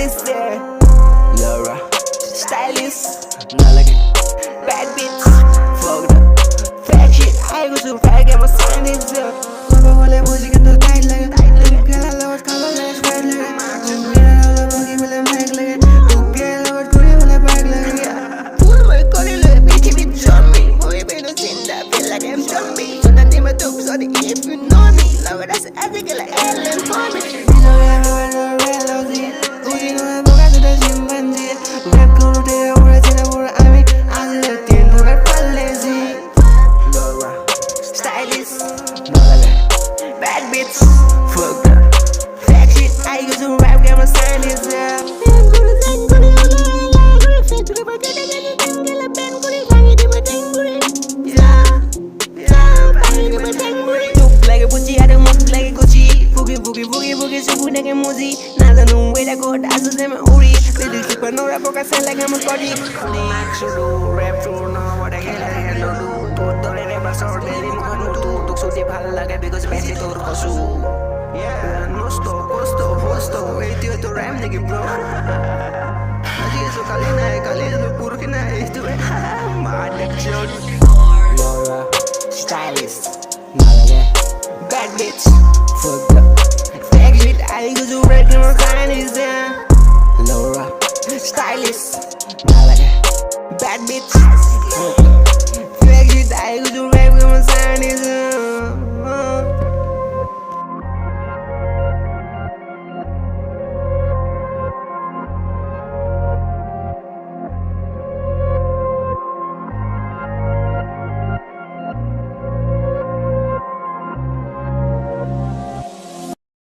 scientist there. Laura, stylist, not like it. Bad bitch, fucked up. Fat shit, I go to fat, get my scientist there. Love all that music and the tight like it. Look girl, I love it, color like it's red like it. Look girl, I love it, give me the mic like it. Look girl, I love it, put it on the back like it. Pull my collie like bitch, if it's jumping. Boy, baby, don't sing that, feel like I'm jumping. So that name I took, so the if you know me. Love it, that's an ethical like Ellen for me. You know I'm a real Aussie. Uji no I'm a to the chimpanzee. Rap go to the world, in the world, I mean, I let you know that I'm lazy. Laura, stylist, bad bitch, fucked up. Fat shit, I used to rap, get my scientist, yeah. Boogie, so good like a mozi. Nada no way to go, that's the same uri. Little keep no rap, I say like I'm a body. Max to do, rap to know what I can do. Todo le rap, so they didn't want to do. So they pal like a because basic or cosu. Yeah, no stop, hosto, wait till to rap, nigga, bro. So Kalina, Burkina is doing mad lecture. Laura, stylist, bad bitch, fucked up. I go to red and sign is there. Laura, stylist, bad bitch. Fake shit, I go to red and sign is there.